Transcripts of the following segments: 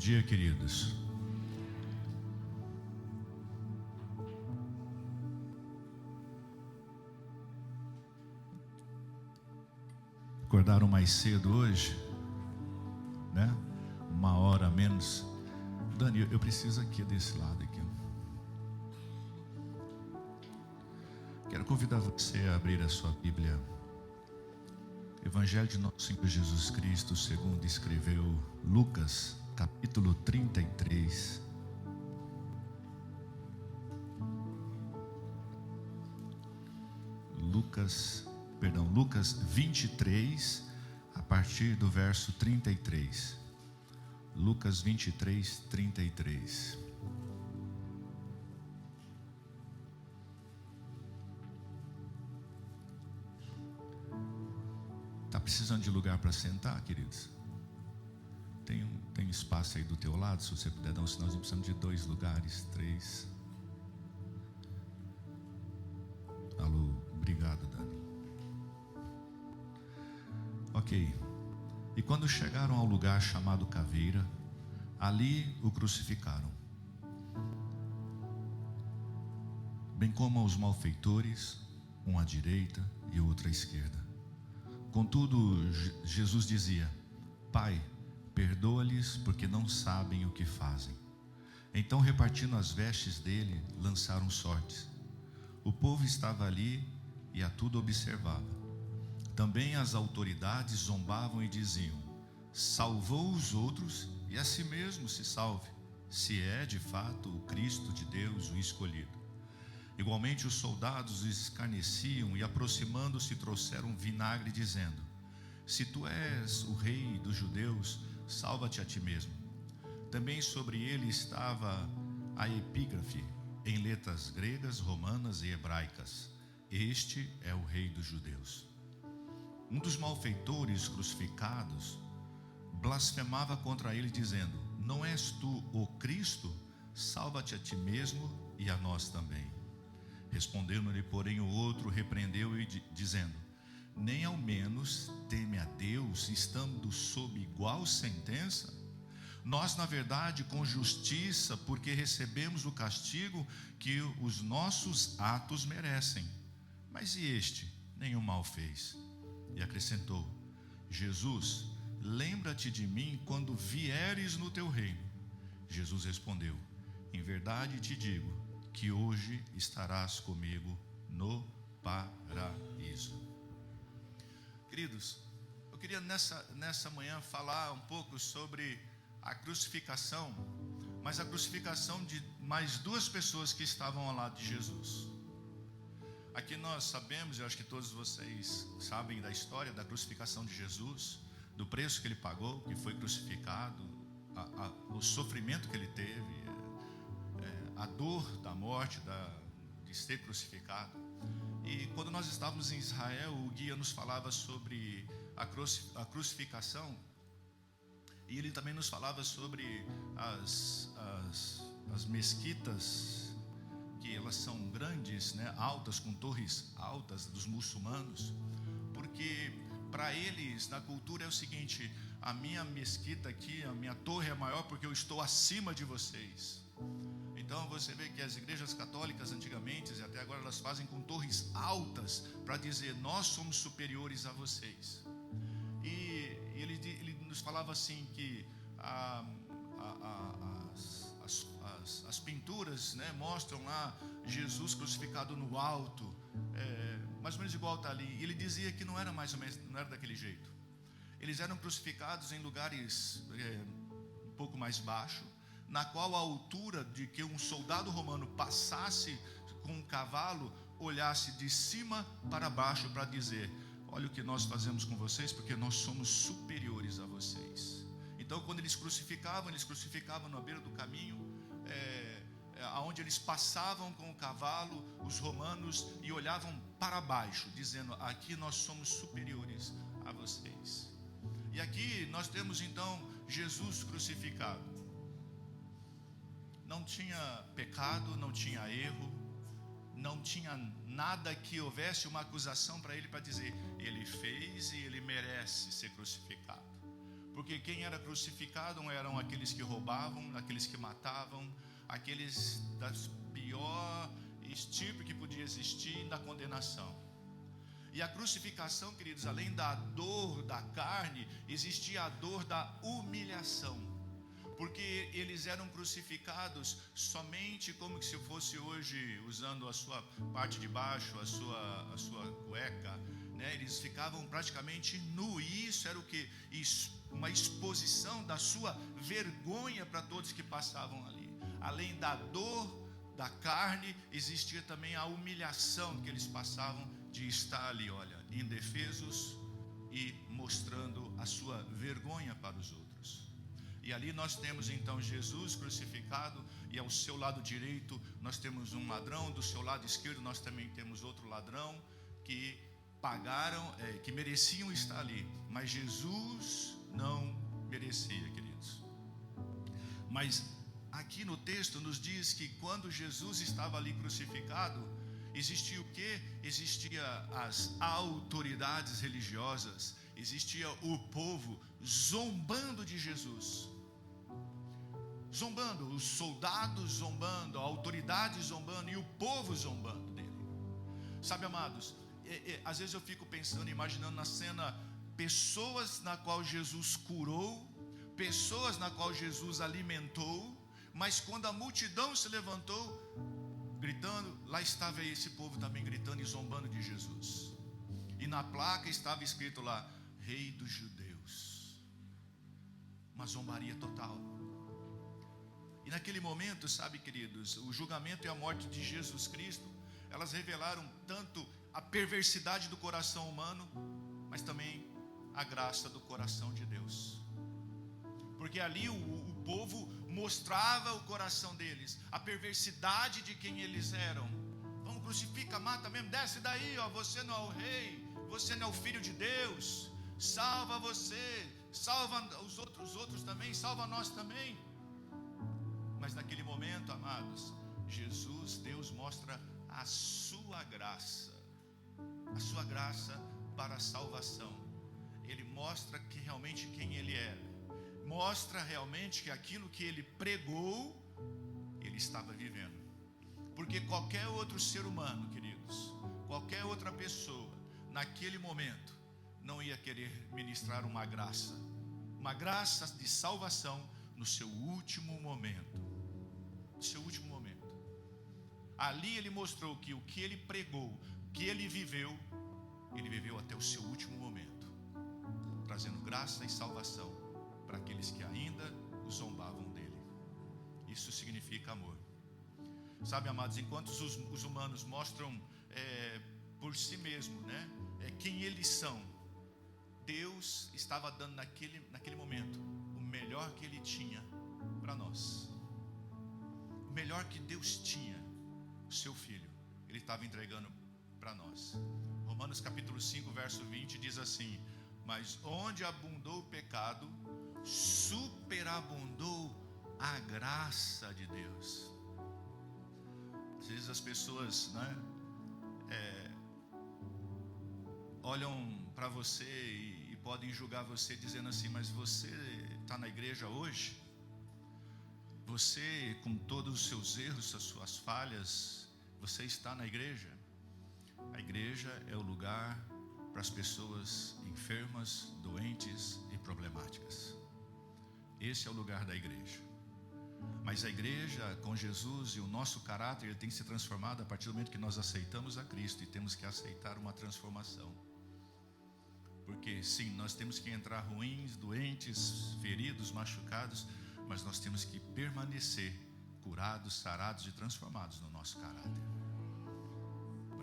dia, queridos. Acordaram mais cedo hoje, né? 1 hora a menos. Dani, eu preciso aqui desse lado aqui. Quero convidar você a abrir a sua Bíblia. Evangelho de nosso Senhor Jesus Cristo, segundo escreveu Lucas, capítulo 33. Lucas 23, a partir do verso 33. Lucas 23, 33. Está precisando de lugar para sentar, queridos? Tem espaço aí do teu lado, se você puder dar um sinalzinho. Precisamos de 2 lugares, 3. Alô, obrigado, Dani. Ok. E quando chegaram ao lugar chamado Caveira, ali o crucificaram, bem como aos malfeitores, um à direita e outro à esquerda. Contudo, Jesus dizia: Pai, perdoa-lhes, porque não sabem o que fazem. Então, repartindo as vestes dele, lançaram sortes. O povo estava ali e a tudo observava. Também as autoridades zombavam e diziam: salvou os outros e a si mesmo se salve, se é de fato o Cristo de Deus, o escolhido. Igualmente os soldados os escarneciam e, aproximando-se, trouxeram vinagre, dizendo: se tu és o rei dos judeus, salva-te a ti mesmo. Também sobre ele estava a epígrafe em letras gregas, romanas e hebraicas: este é o rei dos judeus. Um dos malfeitores crucificados blasfemava contra ele, dizendo: não és tu o Cristo? Salva-te a ti mesmo e a nós também. Respondendo-lhe, porém, o outro repreendeu-o, dizendo: nem ao menos teme a Deus, estando sob igual sentença? Nós, na verdade, com justiça, porque recebemos o castigo que os nossos atos merecem. Mas e este? Nenhum mal fez. E acrescentou: Jesus, lembra-te de mim quando vieres no teu reino. Jesus respondeu: em verdade te digo que hoje estarás comigo no paraíso. Queridos, eu queria nessa manhã falar um pouco sobre a crucificação, mas a crucificação de mais 2 pessoas que estavam ao lado de Jesus. Aqui nós sabemos, eu acho que todos vocês sabem da história da crucificação de Jesus, do preço que ele pagou, que foi crucificado, o sofrimento que ele teve, a dor da morte, de ser crucificado. E quando nós estávamos em Israel, o guia nos falava sobre a crucificação, e ele também nos falava sobre as mesquitas, que elas são grandes, né, altas, com torres altas dos muçulmanos, porque para eles, na cultura é o seguinte: a minha mesquita aqui, a minha torre é maior porque eu estou acima de vocês. Então você vê que as igrejas católicas antigamente, e até agora, elas fazem com torres altas para dizer: nós somos superiores a vocês. E ele nos falava assim que as pinturas, né, mostram lá Jesus crucificado no alto, mais ou menos igual está ali. E ele dizia que não era mais ou menos, não era daquele jeito. Eles eram crucificados em lugares um pouco mais baixo, na qual a altura de que um soldado romano passasse com um cavalo, olhasse de cima para baixo para dizer: olha o que nós fazemos com vocês, porque nós somos superiores a vocês. Então, quando eles crucificavam na beira do caminho, aonde eles passavam com o cavalo, os romanos, e olhavam para baixo, dizendo: aqui nós somos superiores a vocês. E aqui nós temos então Jesus crucificado. Não tinha pecado, não tinha erro, não tinha nada que houvesse uma acusação para ele, para dizer: ele fez e ele merece ser crucificado. Porque quem era crucificado eram aqueles que roubavam, aqueles que matavam, aqueles das pior estirpe que podia existir da condenação. E a crucificação, queridos, além da dor da carne, existia a dor da humilhação. Porque eles eram crucificados somente como se fosse hoje, usando a sua parte de baixo, a sua cueca, né? Eles ficavam praticamente nus, e isso era o que? Uma exposição da sua vergonha para todos que passavam ali. Além da dor da carne, existia também a humilhação que eles passavam de estar ali, olha, indefesos e mostrando a sua vergonha para os outros. E ali nós temos então Jesus crucificado, e ao seu lado direito nós temos um ladrão, do seu lado esquerdo nós também temos outro ladrão que pagaram, que mereciam estar ali, mas Jesus não merecia, queridos. Mas aqui no texto nos diz que quando Jesus estava ali crucificado, existia o quê? Existia as autoridades religiosas, existia o povo zombando de Jesus. Zombando, os soldados zombando, a autoridade zombando e o povo zombando dele. Sabe, amados, às vezes eu fico pensando, imaginando na cena, pessoas na qual Jesus curou, pessoas na qual Jesus alimentou, mas quando a multidão se levantou, gritando, lá estava esse povo também gritando e zombando de Jesus. E na placa estava escrito lá, Rei dos Judeus. Uma zombaria total. E naquele momento, sabe, queridos, o julgamento e a morte de Jesus Cristo, elas revelaram tanto a perversidade do coração humano, mas também a graça do coração de Deus. Porque ali o povo mostrava o coração deles, a perversidade de quem eles eram. Vamos, crucifica, mata mesmo, desce daí, ó, você não é o rei, você não é o filho de Deus, salva você, salva os outros também, salva nós também. Mas naquele momento, amados, Jesus, Deus mostra a sua graça para a salvação. Ele mostra que realmente quem ele era, mostra realmente que aquilo que ele pregou, ele estava vivendo. Porque qualquer outro ser humano, queridos, qualquer outra pessoa, naquele momento, não ia querer ministrar uma graça de salvação no seu último momento. No seu último momento. Ali ele mostrou que o que ele pregou, o que ele viveu até o seu último momento, trazendo graça e salvação para aqueles que ainda o zombavam dele. Isso significa amor. Sabe, amados, enquanto os humanos mostram por si mesmo, né, quem eles são, Deus estava dando naquele momento o melhor que ele tinha para nós. O melhor que Deus tinha, o seu filho, ele estava entregando para nós. Romanos capítulo 5, verso 20 diz assim: mas onde abundou o pecado, superabundou a graça de Deus. Às vezes as pessoas, né, olham para você e podem julgar você dizendo assim: mas você está na igreja hoje? Você, com todos os seus erros, as suas falhas, você está na igreja? A igreja é o lugar para as pessoas enfermas, doentes e problemáticas. Esse é o lugar da igreja. Mas a igreja com Jesus e o nosso caráter, ele tem que ser transformado a partir do momento que nós aceitamos a Cristo, e temos que aceitar uma transformação. Porque sim, nós temos que entrar ruins, doentes, feridos, machucados, mas nós temos que permanecer curados, sarados e transformados no nosso caráter.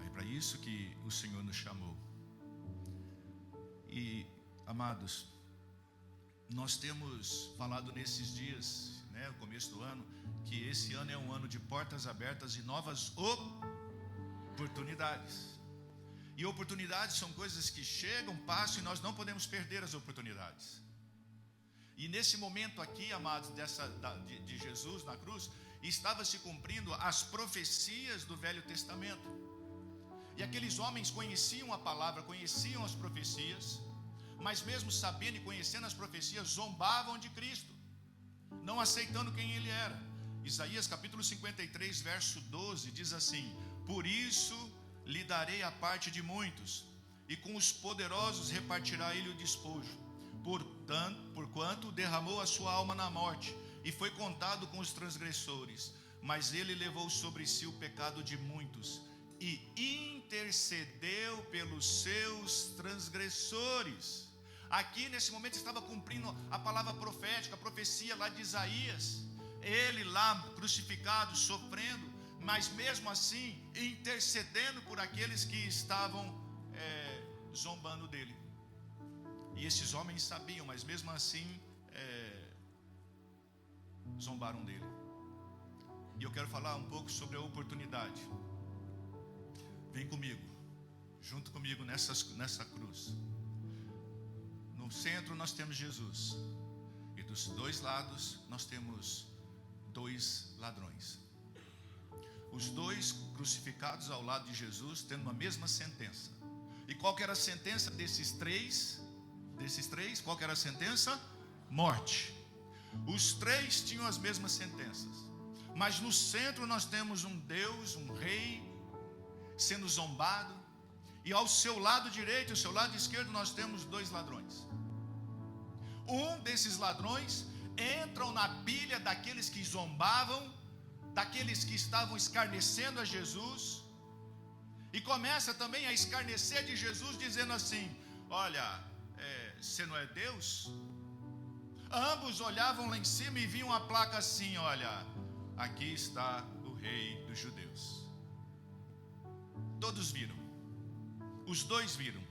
É para isso que o Senhor nos chamou. E, amados, nós temos falado nesses dias, né, no começo do ano, que esse ano é um ano de portas abertas e novas oportunidades. E oportunidades são coisas que chegam, passam, e nós não podemos perder as oportunidades. E nesse momento aqui, amados, de Jesus na cruz, estava se cumprindo as profecias do Velho Testamento. E aqueles homens conheciam a palavra, conheciam as profecias, mas mesmo sabendo e conhecendo as profecias, zombavam de Cristo, não aceitando quem ele era. Isaías capítulo 53, verso 12, diz assim: por isso lhe darei a parte de muitos, e com os poderosos repartirá ele o despojo, porquanto derramou a sua alma na morte, e foi contado com os transgressores, mas ele levou sobre si o pecado de muitos, e intercedeu pelos seus transgressores. Aqui nesse momento estava cumprindo a palavra profética, a profecia lá de Isaías, ele lá crucificado, sofrendo, mas mesmo assim intercedendo por aqueles que estavam zombando dele. E esses homens sabiam, mas mesmo assim zombaram dele. E eu quero falar um pouco sobre a oportunidade. Vem comigo, junto comigo nessa cruz. No centro nós temos Jesus, e dos dois lados nós temos dois ladrões. Os dois crucificados ao lado de Jesus, tendo a mesma sentença. E qual que era a sentença desses três? Qual que era a sentença? Morte. Os três tinham as mesmas sentenças, mas no centro nós temos um Deus, um rei, sendo zombado, e ao seu lado direito e ao seu lado esquerdo nós temos dois ladrões. Um desses ladrões entram na pilha daqueles que zombavam, daqueles que estavam escarnecendo a Jesus, e começa também a escarnecer de Jesus, dizendo assim: olha, você não é Deus? Ambos olhavam lá em cima e viam a placa assim: olha, aqui está o rei dos judeus. Todos viram, os dois viram,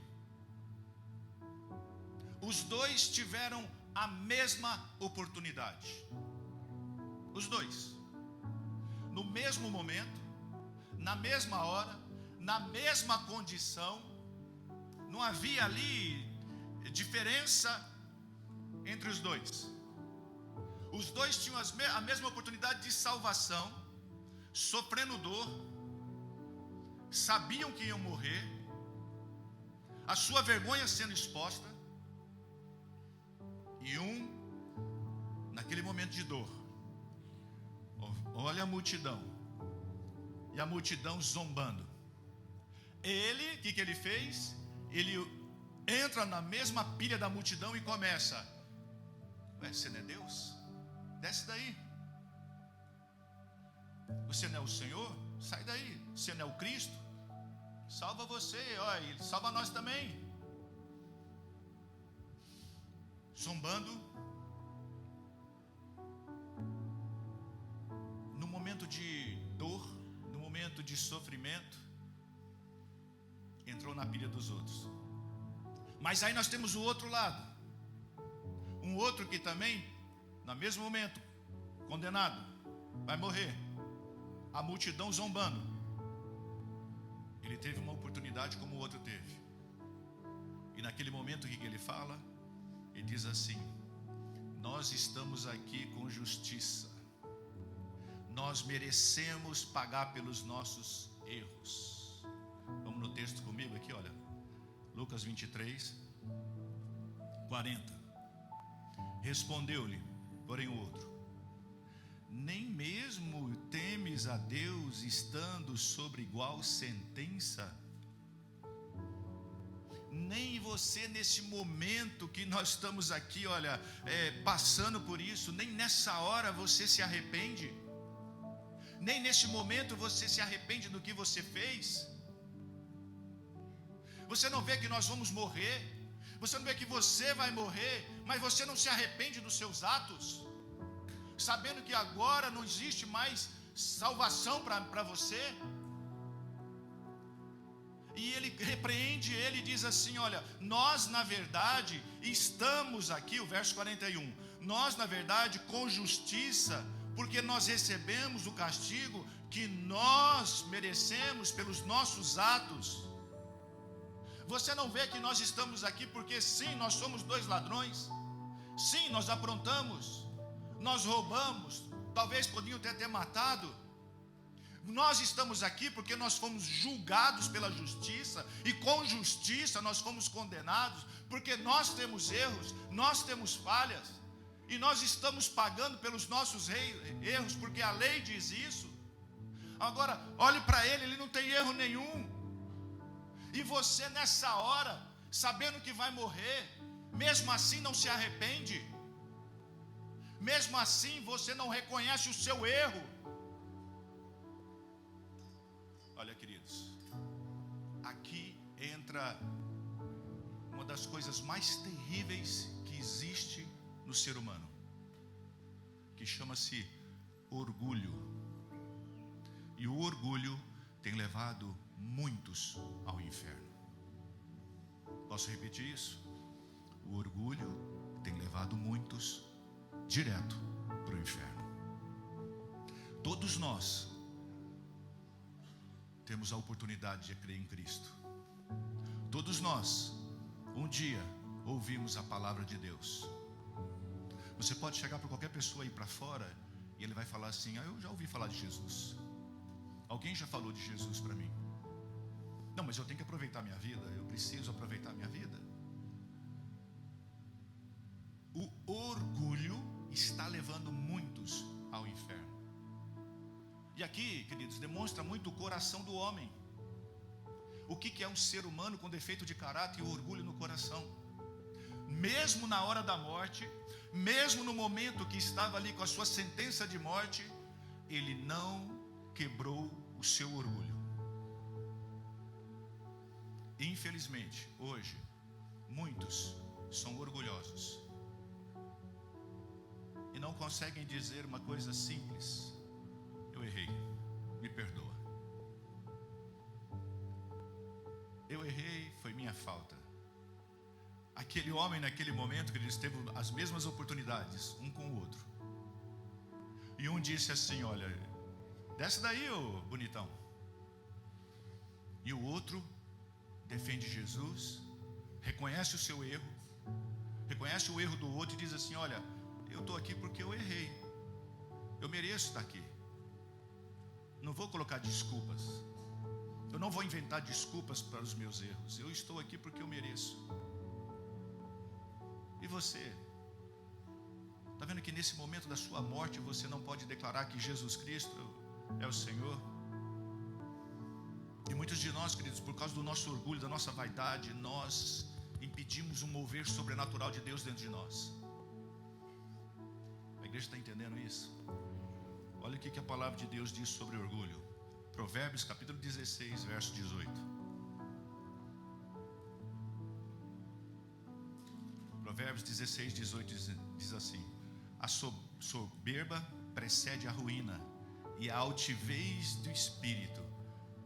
os dois tiveram a mesma oportunidade, os dois, no mesmo momento, na mesma hora, na mesma condição. Não havia ali diferença entre os dois. Os dois tinham a mesma oportunidade de salvação, sofrendo dor, sabiam que iam morrer, a sua vergonha sendo exposta, e naquele momento de dor, olha a multidão, e a multidão zombando. Ele, o que ele fez? Ele entra na mesma pilha da multidão e começa: você não é Deus? Desce daí. Você não é o Senhor? Sai daí. Você não é o Cristo? Salva você, e salva nós também. Zombando. No momento de dor, no momento de sofrimento, entrou na pilha dos outros. Mas aí nós temos o outro lado, um outro que também, no mesmo momento, condenado, vai morrer, a multidão zombando. Ele teve uma oportunidade como o outro teve. E naquele momento, o que ele fala? Ele diz assim: nós estamos aqui com justiça, nós merecemos pagar pelos nossos erros. Vamos no texto comigo aqui, olha, Lucas 23, 40. Respondeu-lhe, porém, o outro: nem mesmo temes a Deus, estando sobre igual sentença? Nem você, nesse momento que nós estamos aqui, olha, passando por isso, nem nessa hora você se arrepende? Nem nesse momento você se arrepende do que você fez? Você não vê que nós vamos morrer? Você não vê que você vai morrer, mas você não se arrepende dos seus atos? Sabendo que agora não existe mais salvação para você? E ele repreende ele e diz assim: olha, nós na verdade estamos aqui, o verso 41, nós na verdade com justiça, porque nós recebemos o castigo que nós merecemos pelos nossos atos. Você não vê que nós estamos aqui porque sim, nós somos dois ladrões, sim, nós aprontamos, nós roubamos, talvez podiam ter matado, Nós estamos aqui porque nós fomos julgados pela justiça, e com justiça nós fomos condenados, porque nós temos erros, nós temos falhas, e nós estamos pagando pelos nossos erros, porque a lei diz isso. Agora, olhe para ele, ele não tem erro nenhum. E você nessa hora, sabendo que vai morrer, mesmo assim não se arrepende, mesmo assim você não reconhece o seu erro. Olha, queridos, aqui entra uma das coisas mais terríveis que existe no ser humano, que chama-se orgulho. E o orgulho tem levado muitos ao inferno. Posso repetir isso? O orgulho tem levado muitos direto para o inferno. Todos nós temos a oportunidade de crer em Cristo. Todos nós, um dia, ouvimos a palavra de Deus. Você pode chegar para qualquer pessoa aí para fora e ele vai falar assim: eu já ouvi falar de Jesus. Alguém já falou de Jesus para mim. Não, mas eu tenho que aproveitar minha vida. Eu preciso aproveitar minha vida. O orgulho está levando muitos ao inferno. E aqui, queridos, demonstra muito o coração do homem. O que é um ser humano com defeito de caráter e orgulho no coração? Mesmo na hora da morte, mesmo no momento que estava ali com a sua sentença de morte, ele não quebrou o seu orgulho. Infelizmente, hoje, muitos são orgulhosos e não conseguem dizer uma coisa simples: eu errei, me perdoa. Eu errei, foi minha falta. Aquele homem naquele momento, que eles teve as mesmas oportunidades, um com o outro. E um disse assim: olha, desce daí, ô bonitão. E o outro defende Jesus, reconhece o seu erro, reconhece o erro do outro e diz assim: olha, eu estou aqui porque eu errei, eu mereço estar aqui, não vou colocar desculpas, eu não vou inventar desculpas para os meus erros, eu estou aqui porque eu mereço. E você, está vendo que nesse momento da sua morte você não pode declarar que Jesus Cristo é o Senhor? E muitos de nós, queridos, por causa do nosso orgulho, da nossa vaidade, nós impedimos um mover sobrenatural de Deus dentro de nós. A igreja está entendendo isso? Olha o que a palavra de Deus diz sobre orgulho. Provérbios capítulo 16, verso 18. Provérbios 16, 18 diz assim: a soberba precede a ruína, e a altivez do espírito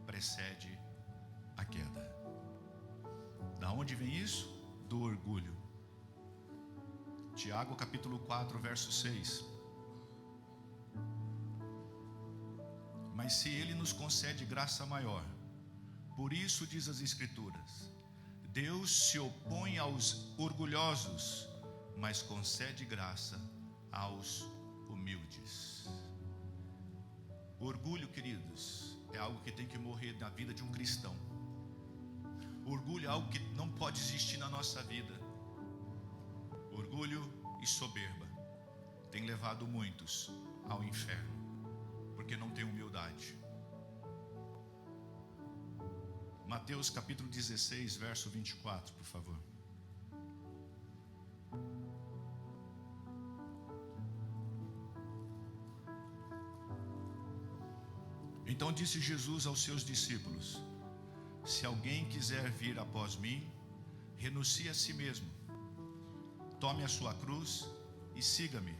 precede a queda. Da onde vem isso? Do orgulho. Tiago capítulo 4, verso 6. Mas se ele nos concede graça maior, por isso diz as Escrituras: Deus se opõe aos orgulhosos, mas concede graça aos humildes. Orgulho, queridos, é algo que tem que morrer na vida de um cristão. Orgulho é algo que não pode existir na nossa vida. Orgulho e soberba tem levado muitos ao inferno, porque não tem humildade. Mateus capítulo 16, verso 24, por favor. Então disse Jesus aos seus discípulos: se alguém quiser vir após mim, renuncie a si mesmo, tome a sua cruz e siga-me.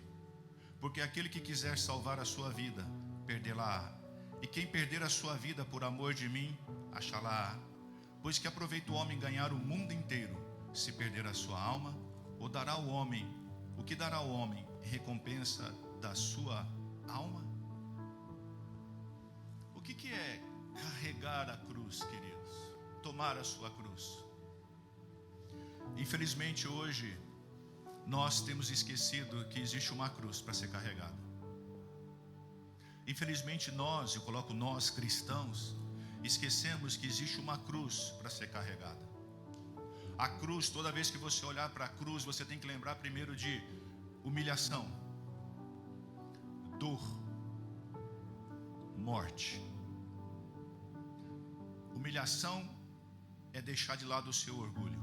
Porque aquele que quiser salvar a sua vida, perdê-la-á. E quem perder a sua vida por amor de mim, achá-la-á. Pois que aproveita o homem ganhar o mundo inteiro, se perder a sua alma? Ou dará o homem, o que dará o homem em recompensa da sua alma? O que é carregar a cruz, queridos? Tomar a sua cruz. Infelizmente hoje nós temos esquecido que existe uma cruz para ser carregada. Infelizmente eu coloco nós cristãos, esquecemos que existe uma cruz para ser carregada. A cruz, toda vez que você olhar para a cruz, você tem que lembrar primeiro de humilhação, dor, morte. Humilhação é deixar de lado o seu orgulho.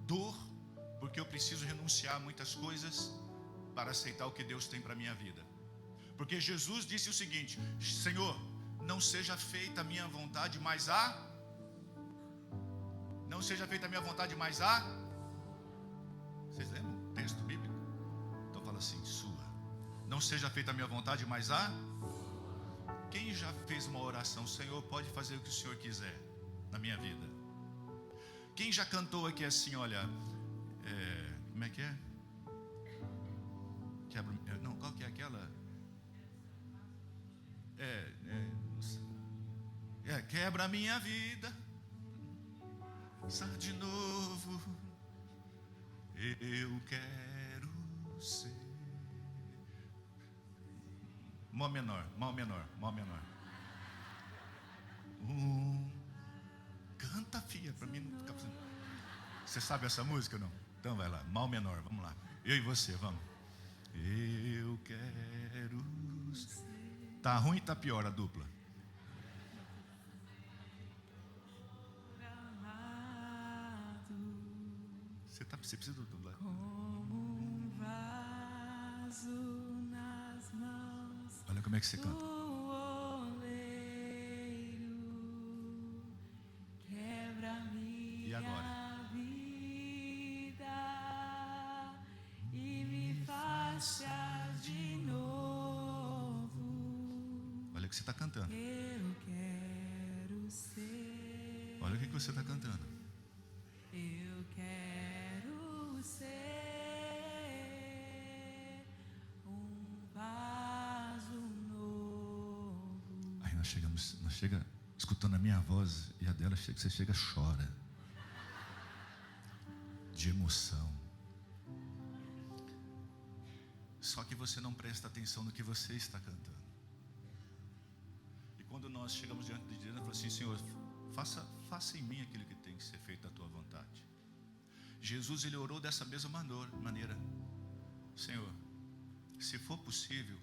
Dor, porque eu preciso renunciar a muitas coisas para aceitar o que Deus tem para a minha vida. Porque Jesus disse o seguinte: Senhor, não seja feita a minha vontade, mas não seja feita a minha vontade, mas Vocês lembram o texto bíblico? Então fala assim: sua. Não seja feita a minha vontade, mas Quem já fez uma oração: Senhor, pode fazer o que o Senhor quiser na minha vida? Quem já cantou aqui assim, olha, como é que é? Não, qual que é aquela? Quebra a minha vida, de novo, eu quero ser. Mó menor. Canta, filha, para mim não ficar fazendo. Você sabe essa música ou não? Então vai lá, Mal menor, vamos lá. Eu e você, vamos. Eu quero ser. Tá ruim, tá pior a dupla? Você precisa do dublar. Como um vaso nas mãos. Olha como é que você canta. O oleiro quebra minha vida e me faça de novo. Olha o que você está cantando. Eu quero ser. Olha o que você está cantando. Eu quero ser um vaso novo. Aí nós chega escutando a minha voz e a dela, você chega, chora de emoção. Só que você não presta atenção no que você está cantando. E quando nós chegamos diante de Deus, nós falamos assim: Senhor, faça em mim aquilo que tem que ser feito da tua vontade. Jesus, ele orou dessa mesma maneira: Senhor, se for possível,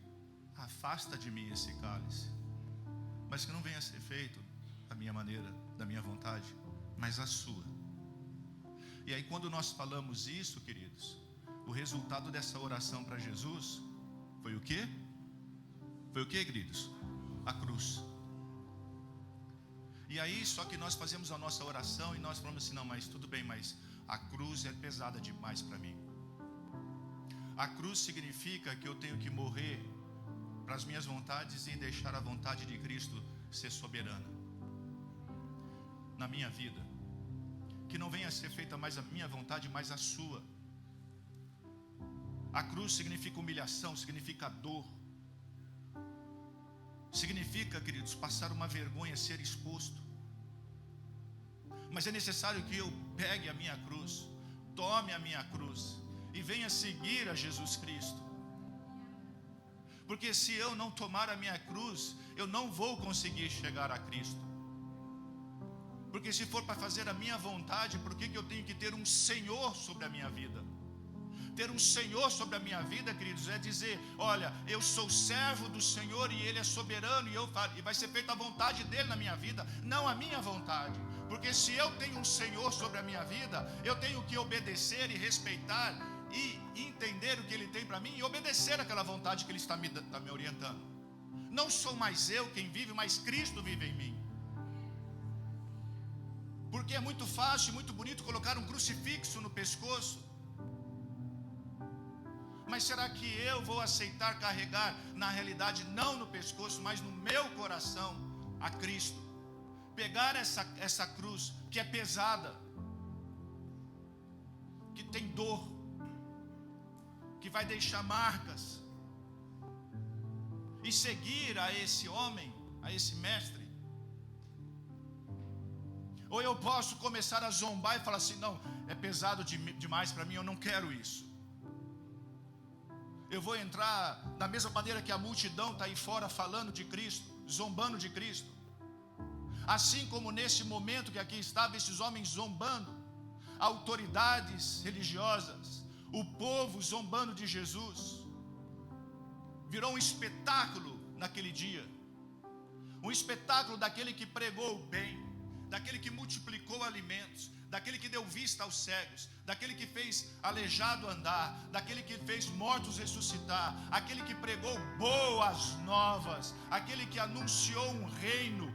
afasta de mim esse cálice, mas que não venha a ser feito da minha maneira, da minha vontade, mas a sua. E aí quando nós falamos isso, queridos, o resultado dessa oração para Jesus foi o quê? Foi o quê, queridos? A cruz. E aí, só que nós fazemos a nossa oração e nós falamos assim: não, mas tudo bem, mas a cruz é pesada demais para mim. A cruz significa que eu tenho que morrer para as minhas vontades e deixar a vontade de Cristo ser soberana na minha vida. Que não venha a ser feita mais a minha vontade, mas a sua. A cruz significa humilhação, significa dor. Significa, queridos, passar uma vergonha, ser exposto. Mas é necessário que eu pegue a minha cruz, tome a minha cruz e venha seguir a Jesus Cristo. Porque se eu não tomar a minha cruz, eu não vou conseguir chegar a Cristo. Porque se for para fazer a minha vontade, por que eu tenho que ter um Senhor sobre a minha vida? Ter um Senhor sobre a minha vida, queridos, é dizer: olha, eu sou servo do Senhor e Ele é soberano e vai ser feita a vontade dEle na minha vida, não a minha vontade. Porque se eu tenho um Senhor sobre a minha vida, eu tenho que obedecer e respeitar e entender o que Ele tem para mim e obedecer aquela vontade que Ele está me orientando. Não sou mais eu quem vive, mas Cristo vive em mim. Porque é muito fácil e muito bonito colocar um crucifixo no pescoço. Mas será que eu vou aceitar carregar, na realidade, não no pescoço, mas no meu coração, a Cristo? Pegar essa cruz, que é pesada, que tem dor, que vai deixar marcas, e seguir a esse homem, a esse mestre? Ou eu posso começar a zombar e falar assim: não, é pesado demais para mim, eu não quero isso. Eu vou entrar da mesma maneira que a multidão está aí fora falando de Cristo, zombando de Cristo. Assim como nesse momento que aqui estavam esses homens zombando, autoridades religiosas, o povo zombando de Jesus, virou um espetáculo naquele dia. Um espetáculo daquele que pregou o bem, daquele que multiplicou alimentos, daquele que deu vista aos cegos, daquele que fez aleijado andar, daquele que fez mortos ressuscitar, aquele que pregou boas novas, aquele que anunciou um reino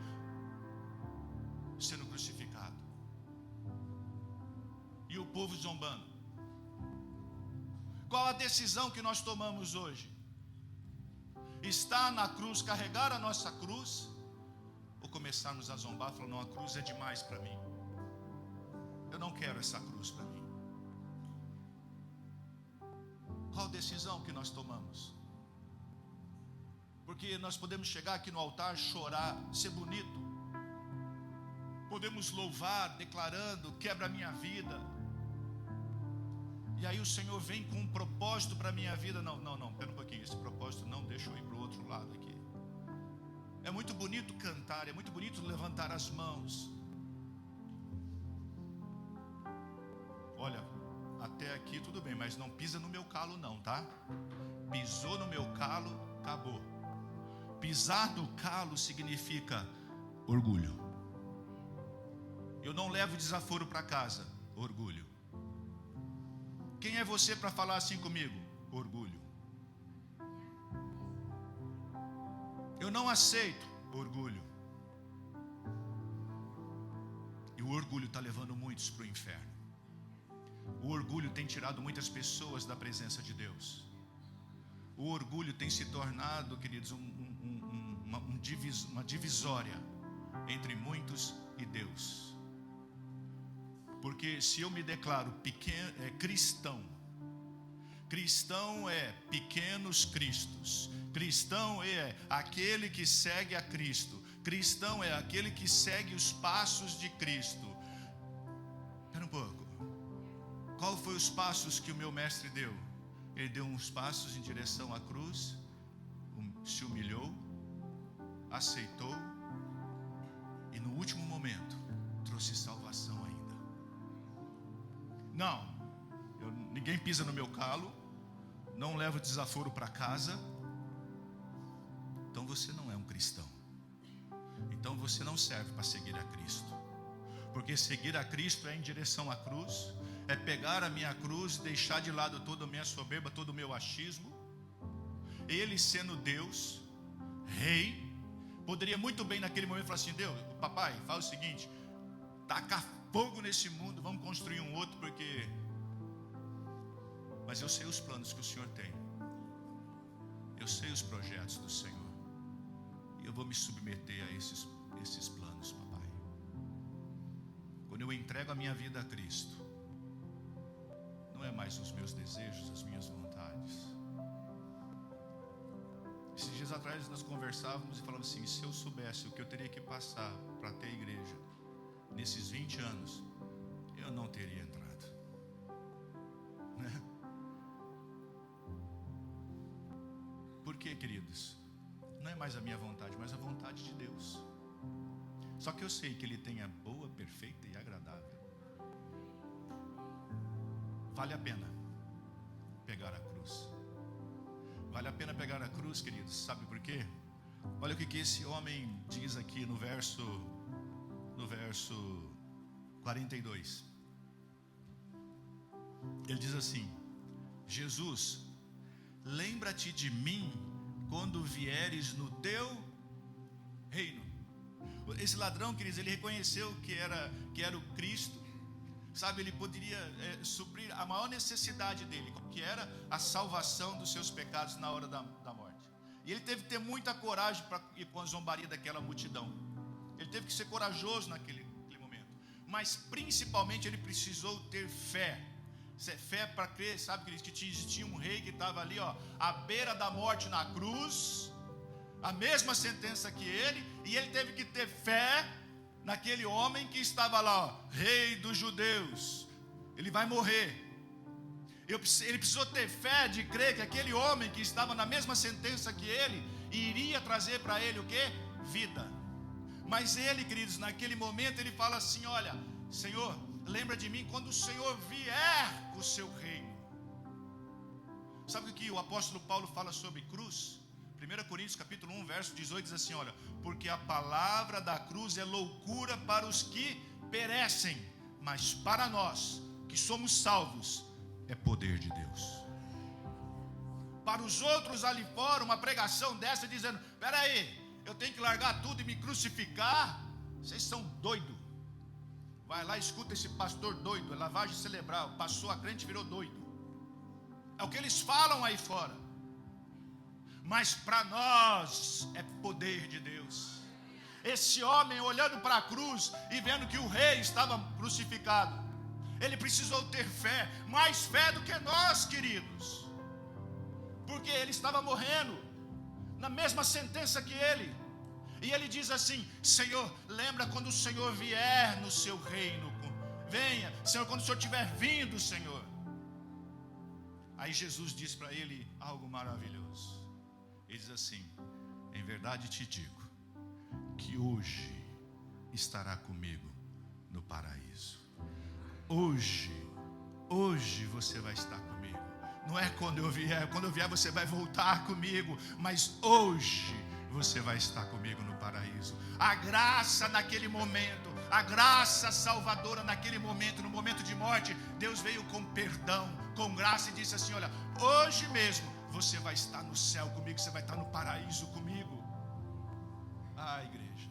sendo crucificado. E o povo zombando. Qual a decisão que nós tomamos hoje? Estar na cruz, carregar a nossa cruz, ou começarmos a zombar, falando, não, a cruz é demais para mim. Eu não quero essa cruz para mim. Qual decisão que nós tomamos? Porque nós podemos chegar aqui no altar, chorar, ser bonito. Podemos louvar, declarando, quebra a minha vida. E aí o Senhor vem com um propósito para a minha vida. Não, pera um pouquinho, esse propósito não, deixa eu ir para o outro lado aqui. É muito bonito cantar, é muito bonito levantar as mãos. Olha, até aqui tudo bem, mas não pisa no meu calo não, tá? Pisou no meu calo, acabou. Pisar no calo significa orgulho. Eu não levo desaforo para casa, orgulho. Quem é você para falar assim comigo? Orgulho. Eu não aceito, orgulho. E o orgulho está levando muitos para o inferno. O orgulho tem tirado muitas pessoas da presença de Deus. O orgulho tem se tornado, queridos, uma divisória entre muitos e Deus. Porque se eu me declaro cristão, cristão é pequenos cristos, cristão é aquele que segue a Cristo, cristão é aquele que segue os passos de Cristo. Espera um pouco. Qual foi os passos que o meu mestre deu? Ele deu uns passos em direção à cruz, se humilhou, aceitou e no último momento trouxe salvação ainda. Não, ninguém pisa no meu calo, não levo desaforo para casa. Então você não é um cristão. Então você não serve para seguir a Cristo. Porque seguir a Cristo é em direção à cruz, é pegar a minha cruz, deixar de lado toda a minha soberba, todo o meu achismo. Ele sendo Deus, Rei, poderia muito bem naquele momento falar assim: Deus, papai, faz o seguinte, taca fogo nesse mundo, vamos construir um outro, porque... Mas eu sei os planos que o Senhor tem. Eu sei os projetos do Senhor. E eu vou me submeter a esses planos, papai. Quando eu entrego a minha vida a Cristo, não é mais os meus desejos, as minhas vontades. Esses dias atrás nós conversávamos e falávamos assim: se eu soubesse o que eu teria que passar para ter igreja nesses 20 anos, eu não teria entrado, né? Por quê, queridos? Não é mais a minha vontade, mas a vontade de Deus. Só que eu sei que Ele tem a boa, perfeita e agradável. Vale a pena pegar a cruz. Vale a pena pegar a cruz, queridos. Sabe por quê? Olha o que esse homem diz aqui no verso 42. Ele diz assim: Jesus, lembra-te de mim quando vieres no teu reino. Esse ladrão, queridos, ele reconheceu que era o Cristo. Sabe, ele poderia suprir a maior necessidade dele, que era a salvação dos seus pecados na hora da morte. E ele teve que ter muita coragem para ir com a zombaria daquela multidão. Ele teve que ser corajoso naquele momento. Mas principalmente ele precisou ter fé. Fé para crer, sabe, queridos, que existia um rei que estava ali, à beira da morte na cruz, a mesma sentença que ele, e ele teve que ter fé naquele homem que estava lá, rei dos judeus. Ele vai morrer. Ele precisou ter fé de crer que aquele homem que estava na mesma sentença que ele, iria trazer para ele o quê? Vida. Mas ele, queridos, naquele momento ele fala assim: olha, Senhor, lembra de mim quando o Senhor vier o seu reino. Sabe o que o apóstolo Paulo fala sobre cruz? 1 Coríntios capítulo 1, verso 18 diz assim: olha, porque a palavra da cruz é loucura para os que perecem, mas para nós que somos salvos é poder de Deus. Para os outros ali fora, uma pregação dessa dizendo: espera aí, eu tenho que largar tudo e me crucificar? Vocês são doidos. Vai lá e escuta esse pastor doido, é lavagem cerebral, passou a crente e virou doido. É o que eles falam aí fora. Mas para nós é poder de Deus. Esse homem olhando para a cruz e vendo que o rei estava crucificado, ele precisou ter fé, mais fé do que nós, queridos, porque ele estava morrendo na mesma sentença que ele. E ele diz assim: Senhor, lembra quando o Senhor vier no seu reino. Venha, Senhor, quando o Senhor estiver vindo, Senhor. Aí Jesus diz para ele algo maravilhoso. Ele diz assim: em verdade te digo, que hoje estará comigo no paraíso. Hoje você vai estar comigo. Não é quando eu vier você vai voltar comigo, mas hoje você vai estar comigo no paraíso. A graça naquele momento, a graça salvadora naquele momento, no momento de morte, Deus veio com perdão, com graça e disse assim: olha, hoje mesmo você vai estar no céu comigo, você vai estar no paraíso comigo. Igreja.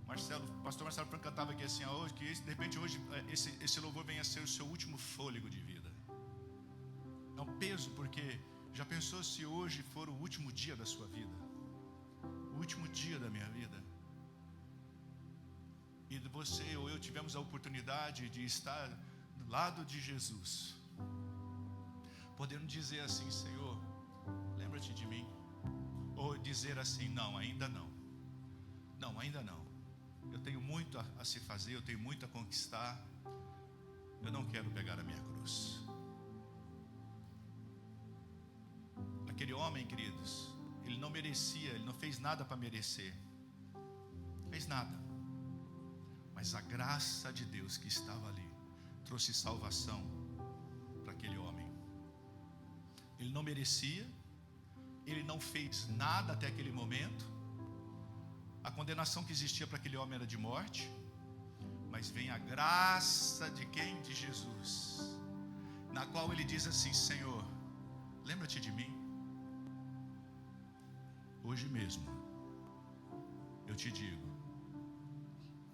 Pastor Marcelo Franco cantava aqui assim: hoje, que de repente hoje esse louvor venha a ser o seu último fôlego de vida. É um peso, porque já pensou se hoje for o último dia da sua vida? O último dia da minha vida? E você ou eu tivemos a oportunidade de estar do lado de Jesus, podendo dizer assim: Senhor, lembra-te de mim. Ou dizer assim: não, ainda não. Não, ainda não. Eu tenho muito a se fazer, eu tenho muito a conquistar. Eu não quero pegar a minha cruz. Aquele homem, queridos, ele não merecia, ele não fez nada para merecer. Não fez nada. Mas a graça de Deus que estava ali trouxe salvação para aquele homem. Ele não merecia, ele não fez nada até aquele momento. A condenação que existia para aquele homem era de morte. Mas vem a graça de quem? De Jesus, na qual ele diz assim: Senhor, lembra-te de mim. Hoje mesmo eu te digo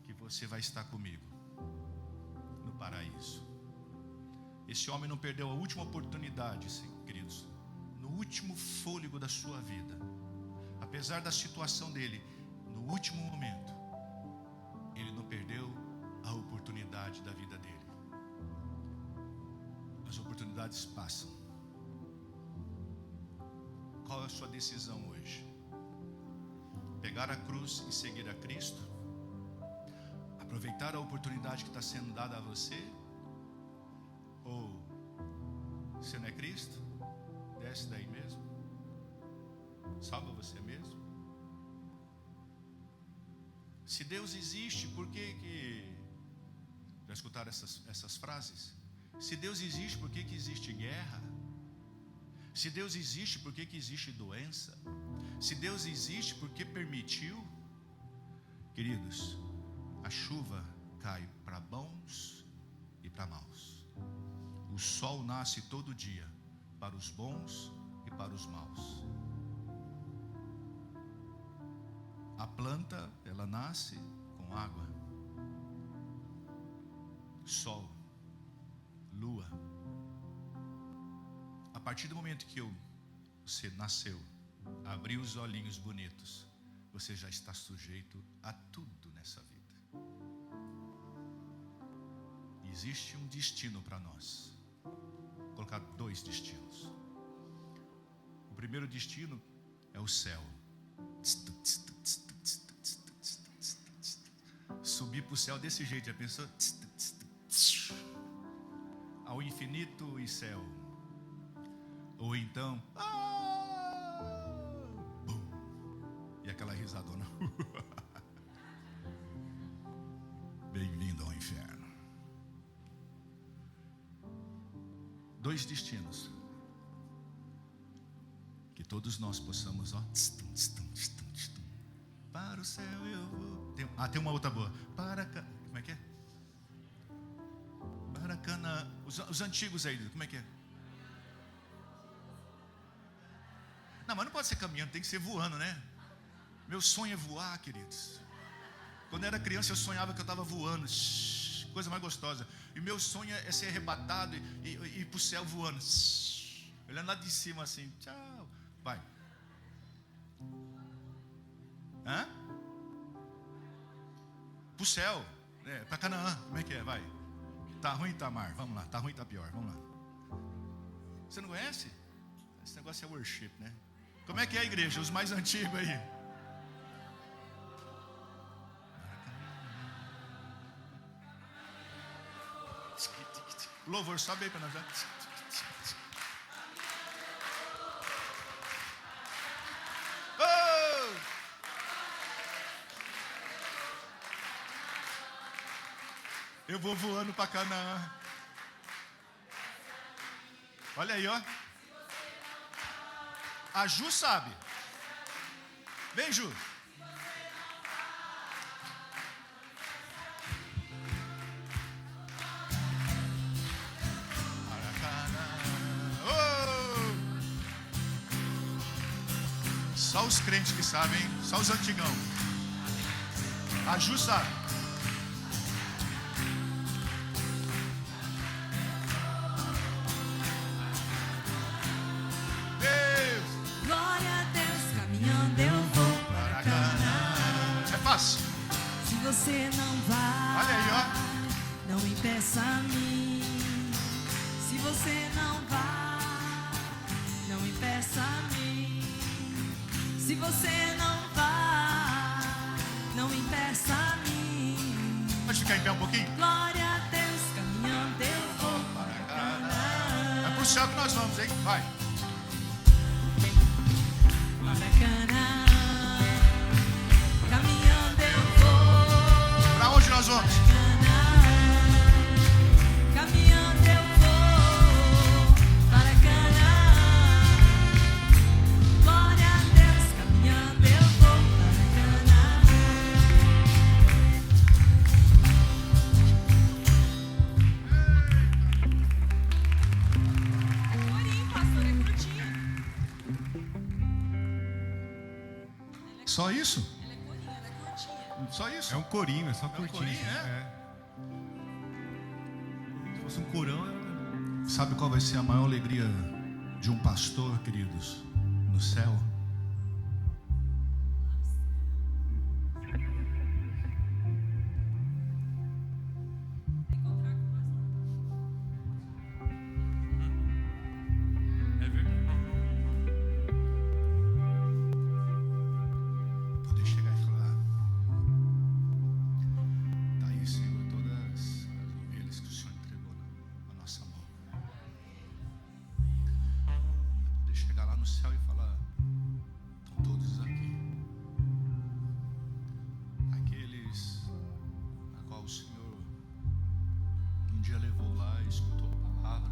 que você vai estar comigo no paraíso. Esse homem não perdeu a última oportunidade, queridos, no último fôlego da sua vida, apesar da situação dele, no último momento, ele não perdeu a oportunidade da vida dele. As oportunidades passam. Qual é a sua decisão hoje? Pegar a cruz e seguir a Cristo? Aproveitar a oportunidade que está sendo dada a você? Ou, você não é Cristo? Desce daí mesmo? Salva você mesmo? Se Deus existe, por que já escutaram essas frases? Se Deus existe, por que existe guerra? Se Deus existe, por que existe doença? Se Deus existe, por que permitiu? Queridos, a chuva cai para bons e para maus. O sol nasce todo dia para os bons e para os maus. A planta, ela nasce com água, sol, lua. A partir do momento que você nasceu, abriu os olhinhos bonitos, você já está sujeito a tudo nessa vida. Existe um destino para nós. Vou colocar 2 destinos. O primeiro destino é o céu. Subir para o céu desse jeito, já pensou? ao infinito e céu. Ou então, bum, e aquela risadona. Bem-vindo ao inferno. Dois destinos. Que todos nós possamos, para o céu eu vou. Tem uma outra boa. Como é que é? Para Canaã. Os antigos aí, como é que é? Não, mas não pode ser caminhando, tem que ser voando, né? Meu sonho é voar, queridos. Quando eu era criança eu sonhava que eu estava voando. Coisa mais gostosa. E meu sonho é ser arrebatado e ir para o céu voando. Olhando lá de cima assim. Tchau. Vai. Hã? Pro céu. Para Canaã. Como é que é? Vai. Tá ruim, Tamar. Vamos lá. Tá ruim, tá pior. Vamos lá. Você não conhece? Esse negócio é worship, né? Como é que é a igreja? Os mais antigos aí. Louvor, sobe aí para nós. Oh! Eu vou voando para Canaã. Olha aí, ó. A Ju sabe. Vem, Ju. Só os crentes que sabem, só os antigão. A Ju sabe. Deus. Glória a Deus, caminhando eu vou para Canaã. É fácil. Se você não vai, Olha aí, ó. não impeça a mim. Se você não vai, não impeça a mim. Se você não vai, não impeça a mim. Pode ficar em pé um pouquinho? Glória a Deus, caminhando eu vou para Canaã. É pro céu que nós vamos, hein? Vai. Para Canaã, caminhando eu vou. Pra onde nós vamos? Caminhando eu vou para Canaã. Glória a Deus, caminhando eu vou para Canaã. É corinho, pastor, é curtinho. Só isso? Ela é corinho, ela é curtinha. Só isso? É um corinho, é só curtinho. corinho, Se fosse um corão, Sabe qual vai ser a maior alegria de um pastor, queridos, no céu? é verdade. Poder chegar e falar: tá aí, Senhor, todas as ovelhas que o Senhor entregou na nossa mão. Poder chegar lá no céu e falar: estão todos aqui. Aqueles a qual o Senhor um dia levou lá e escutou a palavra.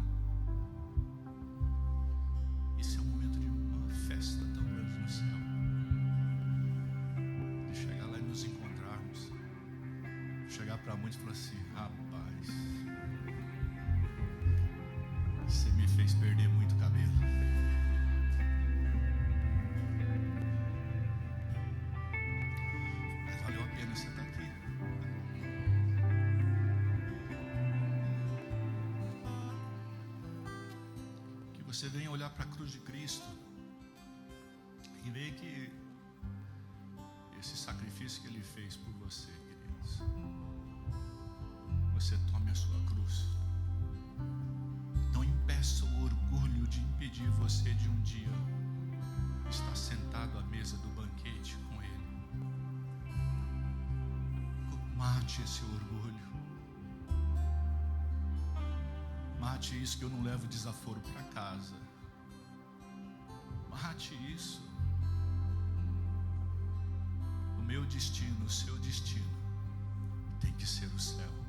Isso é um momento de uma festa tão grande no céu. De chegar lá e nos encontrarmos. Chegar para muitos e falar assim: rapaz, você me fez perder muito cabelo. Mas valeu a pena você estar aqui. Que você venha olhar para a cruz de Cristo e ver que esse sacrifício que Ele fez por você, queridos, você tome a sua cruz. Não impeça o orgulho de impedir você de um dia estar sentado à mesa do banquete com Ele. Mate esse orgulho. Mate isso que eu não levo desaforo para casa. Mate isso. O meu destino, o seu destino tem que ser o céu.